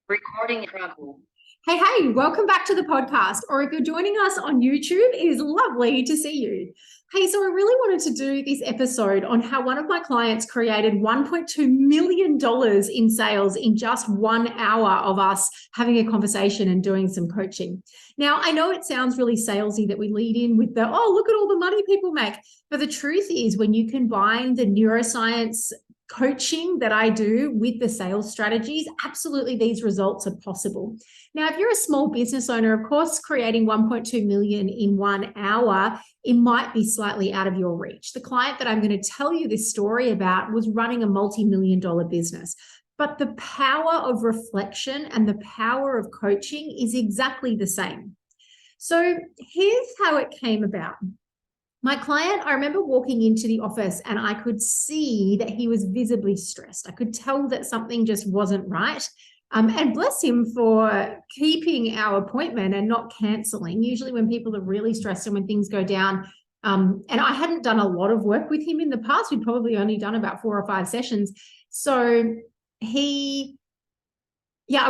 Recording in trouble. Hey, welcome back to the podcast. Or if you're joining us on YouTube, it is lovely to see you. Hey, so I really wanted to do this episode on how one of my clients created $1.2 million in sales in just 1 hour of us having a conversation and doing some coaching. Now, I know it sounds really salesy that we lead in with the, oh, look at all the money people make. But the truth is, when you combine the neuroscience coaching that I do with the sales strategies, absolutely these results are possible. Now, if you're a small business owner, of course, creating 1.2 million in 1 hour, it might be slightly out of your reach. The client that I'm going to tell you this story about was running a multi-million-dollar business. But the power of reflection and the power of coaching is exactly the same. So here's how it came about. My client, I remember walking into the office and I could see that he was visibly stressed. I could tell that something just wasn't right. And bless him for keeping our appointment and not canceling. Usually when people are really stressed and when things go down, and I hadn't done a lot of work with him in the past, we'd probably only done about 4 or 5 sessions. So I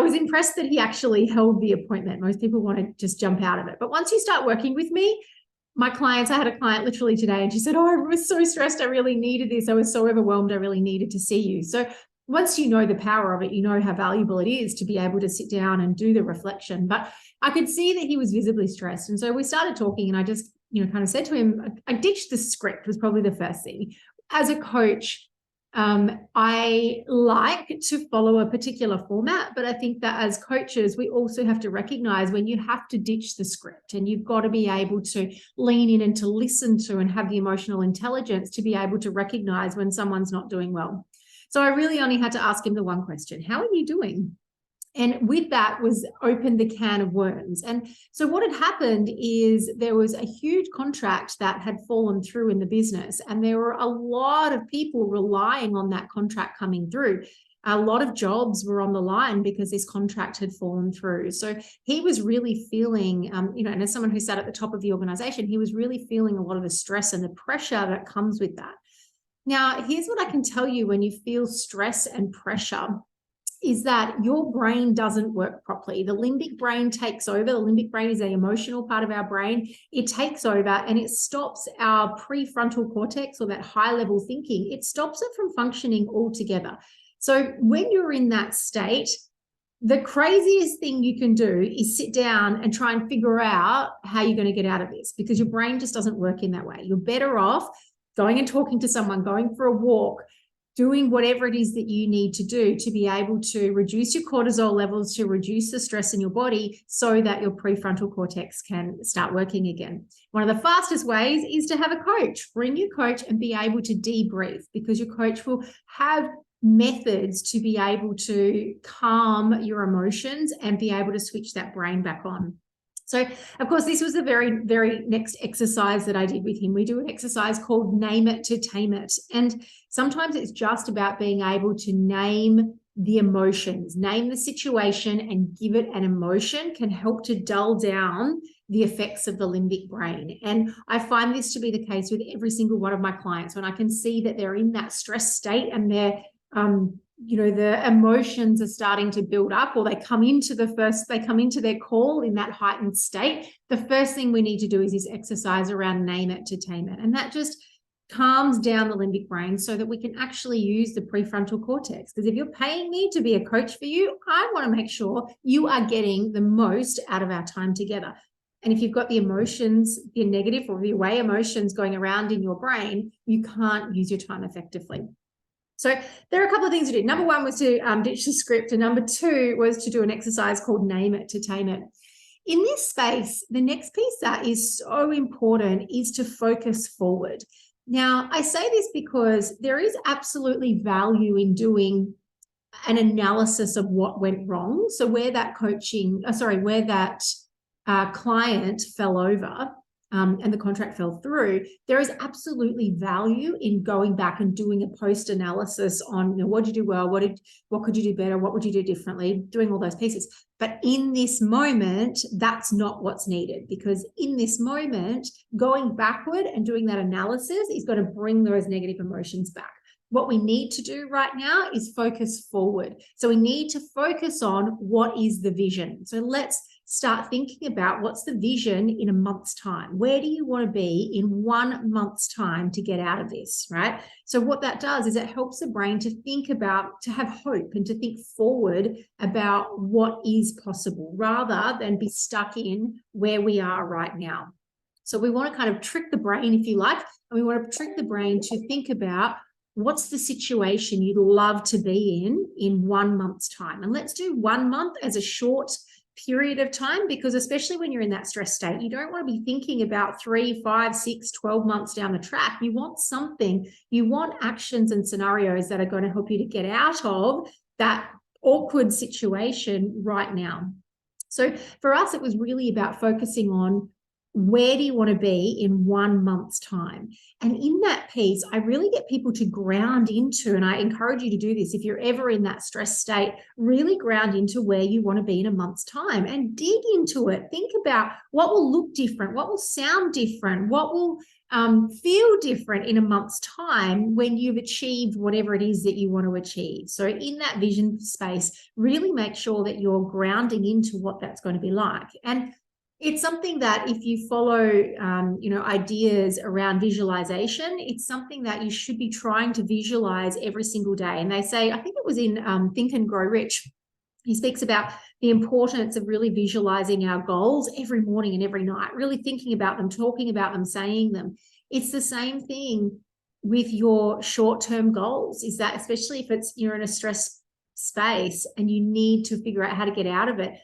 was impressed that he actually held the appointment. Most people want to just jump out of it. But once you start working with me, my clients, I had a client literally today and she said, oh, I was so stressed. I really needed this. I was so overwhelmed. I really needed to see you. So once you know the power of it, you know how valuable it is to be able to sit down and do the reflection. But I could see that he was visibly stressed. And so we started talking and I just, kind of said to him, I ditched the script was probably the first thing. As a coach, I like to follow a particular format, but I think that as coaches, we also have to recognize when you have to ditch the script and you've got to be able to lean in and to listen to and have the emotional intelligence to be able to recognize when someone's not doing well. So I really only had to ask him the one question, how are you doing? And with that was opened the can of worms. And so what had happened is there was a huge contract that had fallen through in the business. And there were a lot of people relying on that contract coming through. A lot of jobs were on the line because this contract had fallen through. So he was really feeling, and as someone who sat at the top of the organization, he was really feeling a lot of the stress and the pressure that comes with that. Now, here's what I can tell you when you feel stress and pressure is that your brain doesn't work properly. The limbic brain takes over. The limbic brain is the emotional part of our brain. It takes over and it stops our prefrontal cortex, or that high-level thinking. It stops it from functioning altogether. So when you're in that state, the craziest thing you can do is sit down and try and figure out how you're going to get out of this, because your brain just doesn't work in that way. You're better off going and talking to someone, going for a walk, doing whatever it is that you need to do to be able to reduce your cortisol levels, to reduce the stress in your body so that your prefrontal cortex can start working again. One of the fastest ways is to have a coach. Bring your coach and be able to debrief, because your coach will have methods to be able to calm your emotions and be able to switch that brain back on. So, of course, this was the very, very next exercise that I did with him. We do an exercise called Name It to Tame It. And sometimes it's just about being able to name the emotions, name the situation and give it an emotion can help to dull down the effects of the limbic brain. And I find this to be the case with every single one of my clients. When I can see that they're in that stress state and they're the emotions are starting to build up, or they come into their call in that heightened state, the first thing we need to do is this exercise around Name It to Tame It. And that just calms down the limbic brain so that we can actually use the prefrontal cortex. Because if you're paying me to be a coach for you, I want to make sure you are getting the most out of our time together. And if you've got the emotions, the negative or the away emotions going around in your brain, you can't use your time effectively. So there are a couple of things to do. Number one was to ditch the script. And number two was to do an exercise called Name It to Tame It. In this space, the next piece that is so important is to focus forward. Now, I say this because there is absolutely value in doing an analysis of what went wrong. So where that client fell over, and the contract fell through, there is absolutely value in going back and doing a post-analysis on, what did you do well, what could you do better, what would you do differently, doing all those pieces. But in this moment, that's not what's needed, because in this moment, going backward and doing that analysis is going to bring those negative emotions back. what we need to do right now is focus forward. So we need to focus on what is the vision. So let's start thinking about what's the vision in a month's time. Where do you want to be in 1 month's time to get out of this, right? So what that does is it helps the brain to think about, to have hope and to think forward about what is possible rather than be stuck in where we are right now. So we want to kind of trick the brain, if you like, and we want to trick the brain to think about what's the situation you'd love to be in 1 month's time. And let's do 1 month as a short period of time, because especially when you're in that stress state, you don't want to be thinking about 3, 5, 6, 12 months down the track. You want something, you want actions and scenarios that are going to help you to get out of that awkward situation right now. So for us, it was really about focusing on where do you want to be in 1 month's time? And in that piece, I really get people to ground into, and I encourage you to do this if you're ever in that stress state, really ground into where you want to be in a month's time and dig into it. Think about what will look different, what will sound different, what will feel different in a month's time when you've achieved whatever it is that you want to achieve. So in that vision space, really make sure that you're grounding into what that's going to be like. And it's something that if you follow, ideas around visualization, it's something that you should be trying to visualize every single day. And they say, I think it was in Think and Grow Rich, he speaks about the importance of really visualizing our goals every morning and every night, really thinking about them, talking about them, saying them. It's the same thing with your short-term goals, is that especially if you're in a stress space and you need to figure out how to get out of it,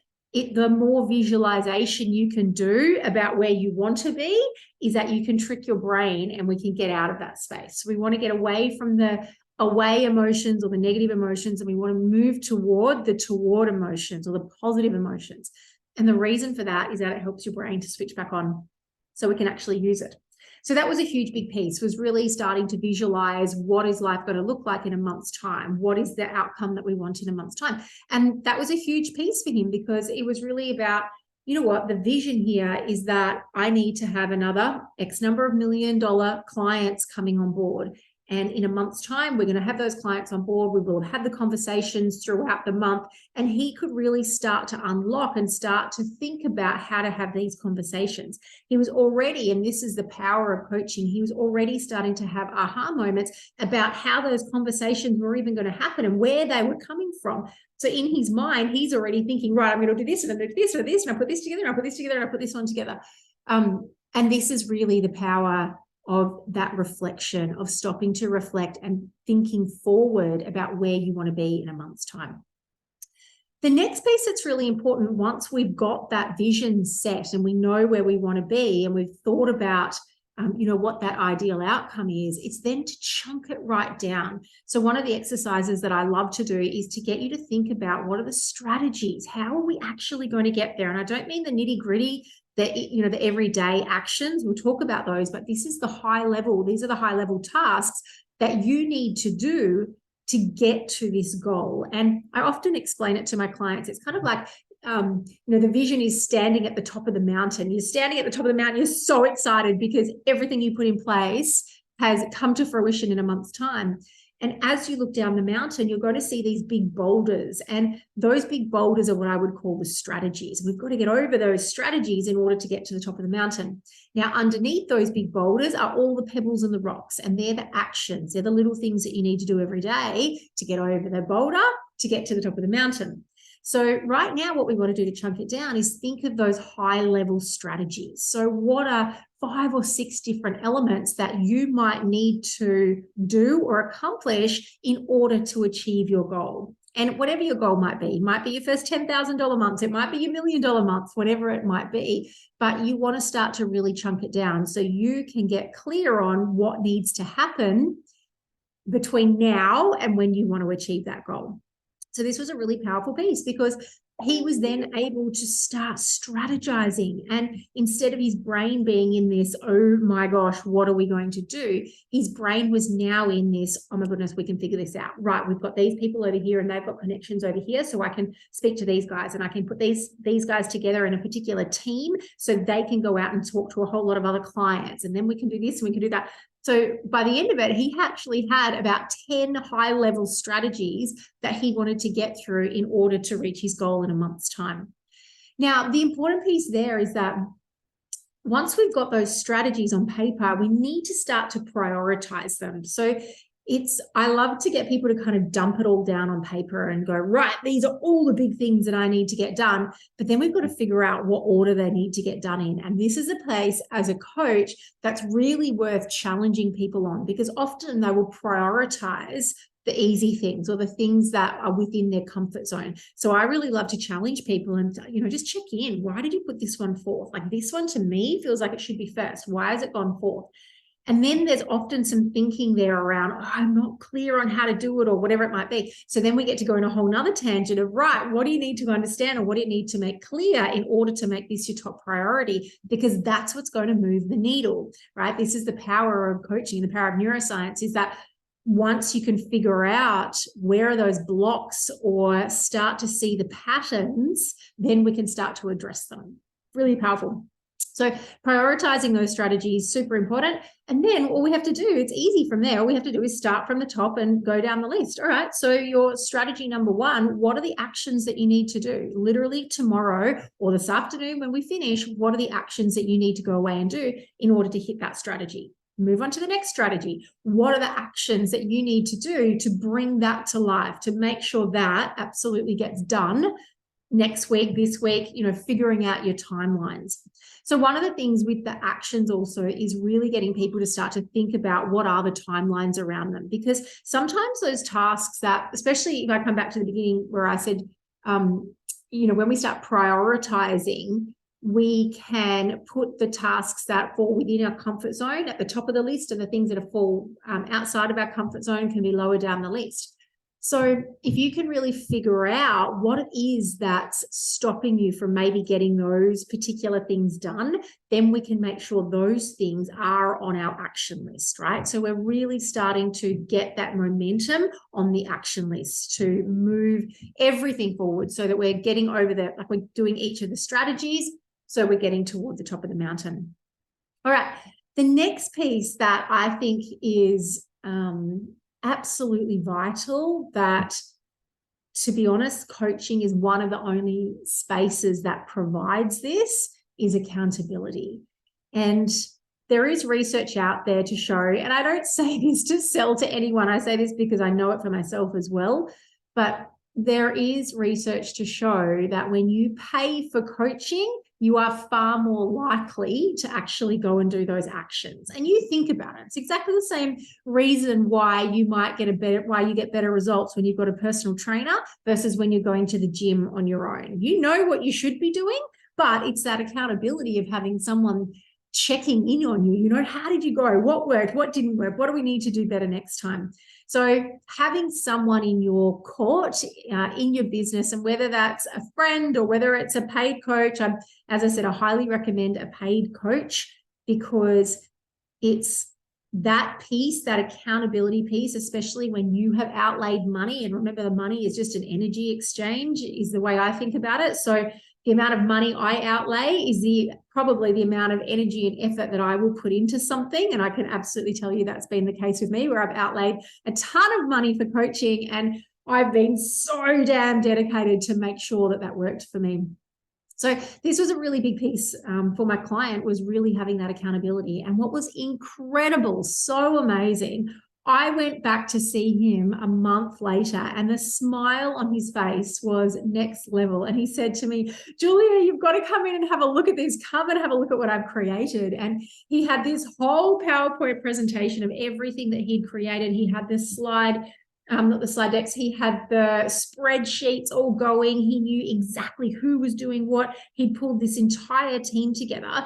the more visualization you can do about where you want to be is that you can trick your brain and we can get out of that space. So we want to get away from the away emotions or the negative emotions, and we want to move toward the toward emotions or the positive emotions. And the reason for that is that it helps your brain to switch back on so we can actually use it. So that was a huge big piece, was really starting to visualize what is life going to look like in a month's time? What is the outcome that we want in a month's time? And that was a huge piece for him, because it was really about, you know what, the vision here is that I need to have another X number of $1 million clients coming on board. And in a month's time, we're going to have those clients on board. We will have the conversations throughout the month. And he could really start to unlock and start to think about how to have these conversations. He was already, and this is the power of coaching, he was already starting to have aha moments about how those conversations were even going to happen and where they were coming from. So in his mind, he's already thinking, right, I'm going to do this and I'm going to do this and this, and I put this together and I put this together and I put this one together. And this is really the power of that reflection, of stopping to reflect and thinking forward about where you want to be in a month's time. The next piece that's really important, once we've got that vision set and we know where we want to be and we've thought about what that ideal outcome is, it's then to chunk it right down. So one of the exercises that I love to do is to get you to think about what are the strategies, how are we actually going to get there? And I don't mean the nitty gritty, the everyday actions, we'll talk about those, but this is the high level, these are the high level tasks that you need to do to get to this goal. And I often explain it to my clients. It's kind of like, the vision is standing at the top of the mountain. You're standing at the top of the mountain. You're so excited because everything you put in place has come to fruition in a month's time. And as you look down the mountain, you're going to see these big boulders. And those big boulders are what I would call the strategies. We've got to get over those strategies in order to get to the top of the mountain. Now, underneath those big boulders are all the pebbles and the rocks. And they're the actions. They're the little things that you need to do every day to get over the boulder, to get to the top of the mountain. So right now, what we want to do to chunk it down is think of those high-level strategies. So what are 5 or 6 different elements that you might need to do or accomplish in order to achieve your goal? And whatever your goal might be, it might be your first $10,000 months, it might be your $1 million month, whatever it might be, but you want to start to really chunk it down so you can get clear on what needs to happen between now and when you want to achieve that goal. So this was a really powerful piece because he was then able to start strategizing. And instead of his brain being in this, oh my gosh, what are we going to do? His brain was now in this, oh my goodness, we can figure this out. Right, we've got these people over here and they've got connections over here. So I can speak to these guys and I can put these guys together in a particular team so they can go out and talk to a whole lot of other clients. And then we can do this and we can do that. So by the end of it, he actually had about 10 high-level strategies that he wanted to get through in order to reach his goal in a month's time. Now, the important piece there is that once we've got those strategies on paper, we need to start to prioritize them. So I love to get people to kind of dump it all down on paper and go, right, these are all the big things that I need to get done. But then we've got to figure out what order they need to get done in. And this is a place as a coach that's really worth challenging people on, because often they will prioritize the easy things or the things that are within their comfort zone. So I really love to challenge people and, just check in. Why did you put this one forth? Like, this one to me feels like it should be first. Why has it gone forth? And then there's often some thinking there around, I'm not clear on how to do it or whatever it might be. So then we get to go in a whole nother tangent of, right, what do you need to understand or what do you need to make clear in order to make this your top priority? Because that's what's going to move the needle, right? This is the power of coaching, the power of neuroscience, is that once you can figure out where are those blocks or start to see the patterns, then we can start to address them. Really powerful. So prioritizing those strategies, super important. And then all we have to do, it's easy from there. All we have to do is start from the top and go down the list. All right. So your strategy number one, what are the actions that you need to do? Literally tomorrow or this afternoon when we finish, what are the actions that you need to go away and do in order to hit that strategy? Move on to the next strategy. What are the actions that you need to do to bring that to life, to make sure that absolutely gets done next week, this week, figuring out your timelines. So one of the things with the actions also is really getting people to start to think about what are the timelines around them, because sometimes those tasks that, especially if I come back to the beginning where I said, when we start prioritizing, we can put the tasks that fall within our comfort zone at the top of the list, and the things that fall outside of our comfort zone can be lower down the list. So if you can really figure out what it is that's stopping you from maybe getting those particular things done, then we can make sure those things are on our action list, right? So we're really starting to get that momentum on the action list to move everything forward so that we're getting over that, like we're doing each of the strategies, so we're getting toward the top of the mountain. All right. The next piece that I think is absolutely vital, that, to be honest, coaching is one of the only spaces that provides this, is accountability. And there is research out there to show, and I don't say this to sell to anyone, I say this because I know it for myself as well, but there is research to show that when you pay for coaching, you are far more likely to actually go and do those actions. And you think about it, it's exactly the same reason why you might get why you get better results when you've got a personal trainer versus when you're going to the gym on your own. You know what you should be doing, but it's that accountability of having someone checking in on you. How did you go? What worked? What didn't work? What do we need to do better next time? So having someone in your court, in your business, and whether that's a friend or whether it's a paid coach, as I said, I highly recommend a paid coach, because it's that piece, that accountability piece, especially when you have outlaid money. And remember, the money is just an energy exchange, is the way I think about it. So the amount of money I outlay is probably the amount of energy and effort that I will put into something. And I can absolutely tell you that's been the case with me, where I've outlaid a ton of money for coaching, and I've been so damn dedicated to make sure that that worked for me. So this was a really big piece for my client, was really having that accountability. And what was incredible, so amazing, I went back to see him a month later, and the smile on his face was next level. And he said to me, Julia, you've got to come in and have a look at this. Come and have a look at what I've created. And he had this whole PowerPoint presentation of everything that he'd created. He had this slide, not the slide decks, he had the spreadsheets all going. He knew exactly who was doing what. He'd pulled this entire team together.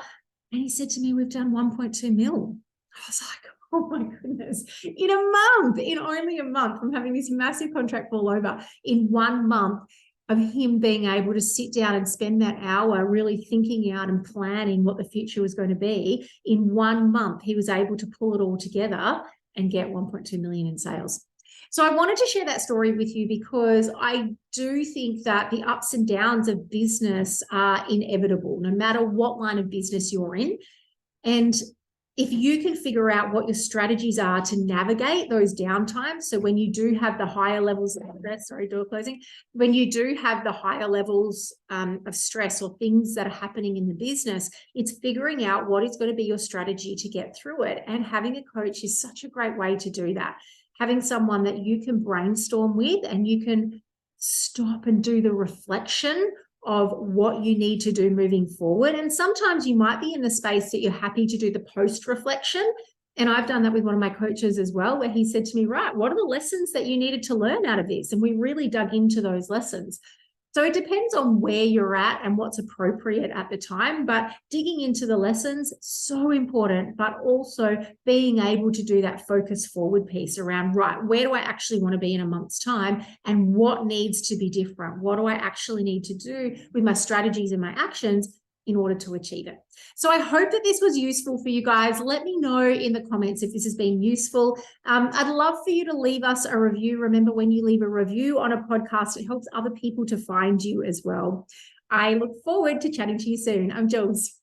And he said to me, we've done 1.2 mil. I was like, oh my goodness, in only a month, from having this massive contract fall over, in 1 month of him being able to sit down and spend that hour really thinking out and planning what the future was going to be. In 1 month, he was able to pull it all together and get 1.2 million in sales. So I wanted to share that story with you, because I do think that the ups and downs of business are inevitable, no matter what line of business you're in. And if you can figure out what your strategies are to navigate those downtimes, so when you do have the higher levels of stress, door closing, when you do have the higher levels of stress or things that are happening in the business, it's figuring out what is going to be your strategy to get through it. And having a coach is such a great way to do that. Having someone that you can brainstorm with and you can stop and do the reflection of what you need to do moving forward. And sometimes you might be in the space that you're happy to do the post reflection. And I've done that with one of my coaches as well, where he said to me, right, what are the lessons that you needed to learn out of this? And we really dug into those lessons. So it depends on where you're at and what's appropriate at the time, but digging into the lessons, so important, but also being able to do that focus forward piece around, right, where do I actually want to be in a month's time and what needs to be different? What do I actually need to do with my strategies and my actions in order to achieve it? So I hope that this was useful for you guys. Let me know in the comments if this has been useful. I'd love for you to leave us a review. Remember, when you leave a review on a podcast, it helps other people to find you as well. I look forward to chatting to you soon. I'm Jules.